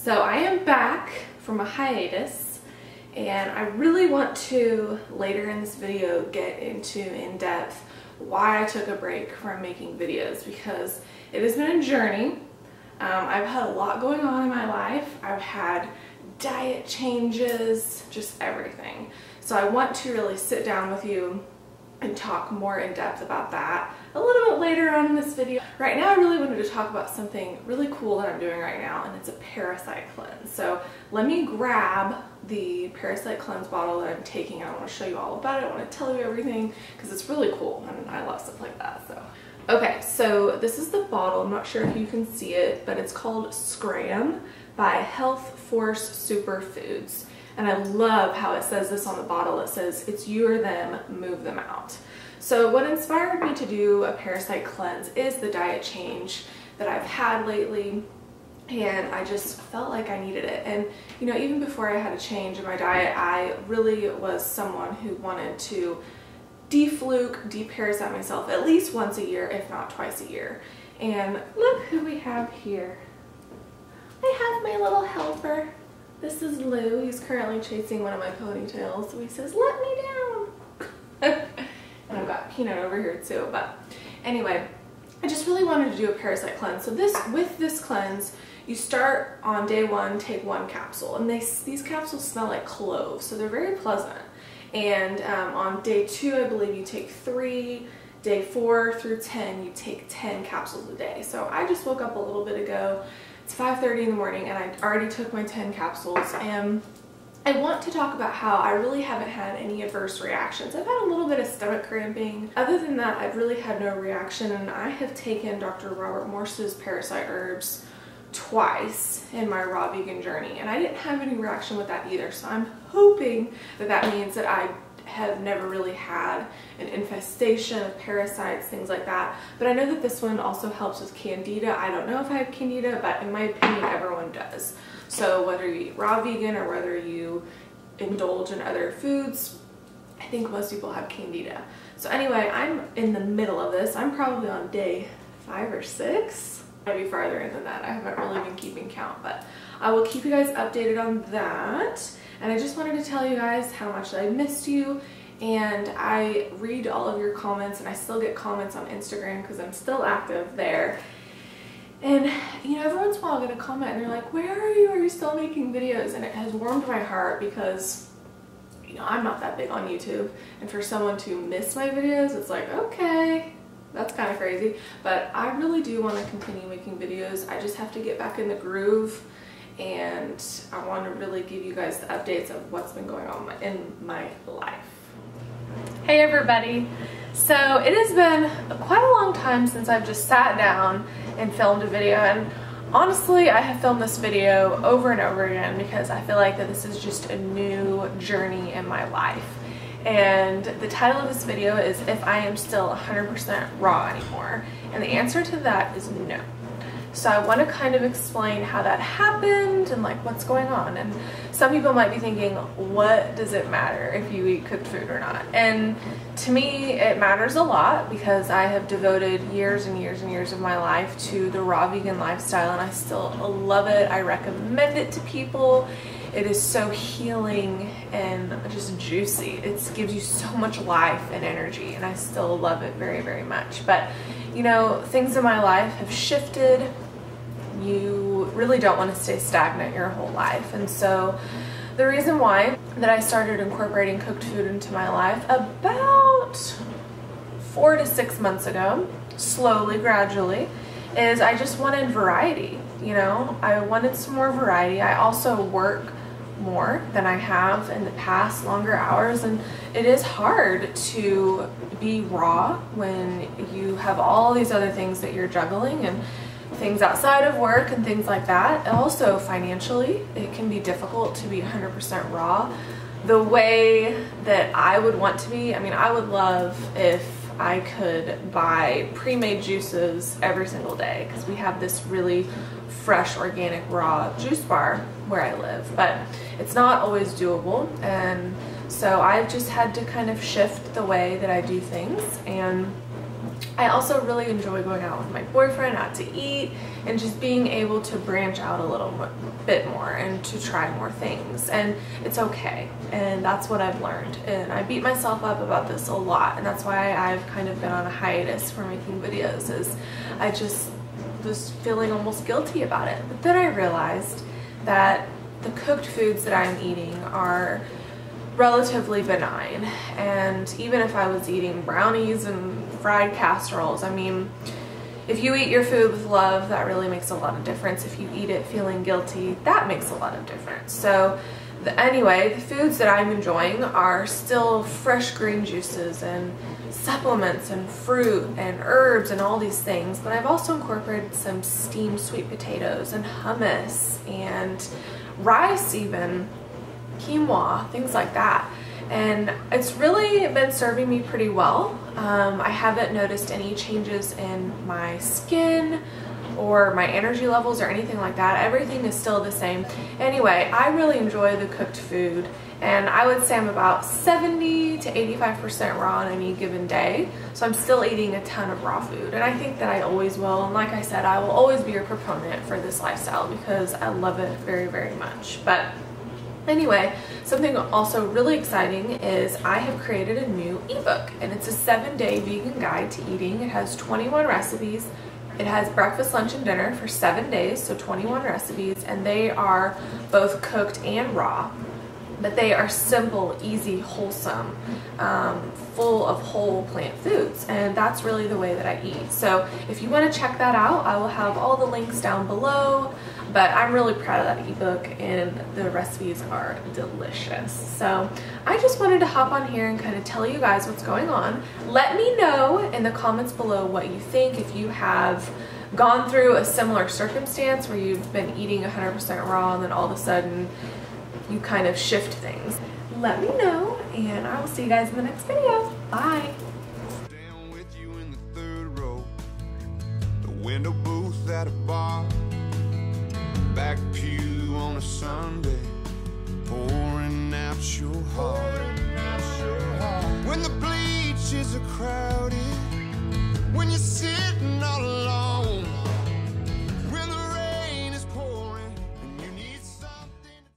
So I am back from a hiatus, and I really want to later in this video get into in depth why I took a break from making videos, because it has been a journey. I've had a lot going on in my life. I've had diet changes, just everything. So I want to really sit down with you and talk more in depth about that a little bit later on in this video. Right now I really wanted to talk about something really cool that I'm doing right now, and it's a parasite cleanse. So let me grab the parasite cleanse bottle that I'm taking, and I want to show you all about it. I want to tell you everything because it's really cool and I love stuff like that. So okay, so this is the bottle. I'm not sure if you can see it, but it's called Scram by Health Force Superfoods. And I love how it says this on the bottle. It says, it's you or them, move them out. So what inspired me to do a parasite cleanse is the diet change that I've had lately. And I just felt like I needed it. And you know, even before I had a change in my diet, I really was someone who wanted to defluke, deparasite myself at least once a year, if not twice a year. And look who we have here. I have my little helper. This is Lou. He's currently chasing one of my ponytails, so he says, let me down. And I've got Peanut over here too. But anyway, I just really wanted to do a parasite cleanse. So with this cleanse, you start on day one, take one capsule. And these capsules smell like cloves, so they're very pleasant. And on day 2, I believe you take 3. Day 4 through 10, you take 10 capsules a day. So I just woke up a little bit ago. It's 5:30 in the morning and I already took my 10 capsules, and I want to talk about how I really haven't had any adverse reactions. I've had a little bit of stomach cramping. Other than that, I've really had no reaction, and I have taken Dr. Robert Morse's parasite herbs twice in my raw vegan journey, and I didn't have any reaction with that either. So I'm hoping that that means that I have never really had an infestation of parasites, things like that. But I know that this one also helps with candida. I don't know if I have candida, but in my opinion, everyone does. So whether you eat raw vegan or whether you indulge in other foods, I think most people have candida. So anyway, I'm in the middle of this. I'm probably on day 5 or 6. Maybe farther in than that. I haven't really been keeping count, but I will keep you guys updated on that. And I just wanted to tell you guys how much I missed you, and I read all of your comments, and I still get comments on Instagram because I'm still active there. And you know, every once in a while I get a comment and they're like, where are you? Are you still making videos? And it has warmed my heart because, you know, I'm not that big on YouTube, and for someone to miss my videos, it's like, okay, that's kind of crazy. But I really do want to continue making videos. I just have to get back in the groove, and I want to really give you guys the updates of what's been going on in my life. Hey everybody! So it has been quite a long time since I've just sat down and filmed a video, and honestly I have filmed this video over and over again because I feel like that this is just a new journey in my life. And the title of this video is If I Am Still 100% Raw Anymore, and the answer to that is no. So I want to kind of explain how that happened and like what's going on. And some people might be thinking, what does it matter if you eat cooked food or not? And to me, it matters a lot because I have devoted years and years and years of my life to the raw vegan lifestyle, and I still love it. I recommend it to people. It is so healing and just juicy. It gives you so much life and energy, and I still love it very, very much. But you know, things in my life have shifted. You really don't want to stay stagnant your whole life. And so the reason why that I started incorporating cooked food into my life about 4 to 6 months ago, slowly, gradually, is I just wanted variety. You know, I wanted some more variety. I also work more than I have in the past, longer hours, and it is hard to be raw when you have all these other things that you're juggling and things outside of work and things like that. And also financially, it can be difficult to be 100% raw the way that I would want to be. I mean, I would love if I could buy pre-made juices every single day because we have this really fresh organic raw juice bar where I live, but it's not always doable. And so I've just had to kind of shift the way that I do things, and I also really enjoy going out with my boyfriend out to eat and just being able to branch out a little bit more and to try more things, and it's okay, and that's what I've learned. And I beat myself up about this a lot, and that's why I've kind of been on a hiatus for making videos, is I just was feeling almost guilty about it. But then I realized that the cooked foods that I'm eating are relatively benign, and even if I was eating brownies and fried casseroles, I mean, if you eat your food with love, that really makes a lot of difference. If you eat it feeling guilty, that makes a lot of difference. So anyway, the foods that I'm enjoying are still fresh green juices and supplements and fruit and herbs and all these things, but I've also incorporated some steamed sweet potatoes and hummus and rice, even quinoa, things like that. And it's really been serving me pretty well. I haven't noticed any changes in my skin or my energy levels or anything like that. Everything is still the same. Anyway, I really enjoy the cooked food, and I would say I'm about 70 to 85% raw on any given day. So I'm still eating a ton of raw food, and I think that I always will. And like I said, I will always be a proponent for this lifestyle because I love it very, very much. But anyway, something also really exciting is I have created a new ebook, and it's a 7-day vegan guide to eating. It has 21 recipes. It has breakfast, lunch, and dinner for 7 days, so 21 recipes, and they are both cooked and raw. But they are simple, easy, wholesome, full of whole plant foods, and that's really the way that I eat. So if you want to check that out, I will have all the links down below, but I'm really proud of that ebook, and the recipes are delicious. So I just wanted to hop on here and kind of tell you guys what's going on. Let me know in the comments below what you think, if you have gone through a similar circumstance where you've been eating 100% raw and then all of a sudden you kind of shift things. Let me know, and I will see you guys in the next video. Bye. Down with you in the 3rd row, the window booth at a bar, back pew on a Sunday, pouring out your heart. When the bleach is a crowd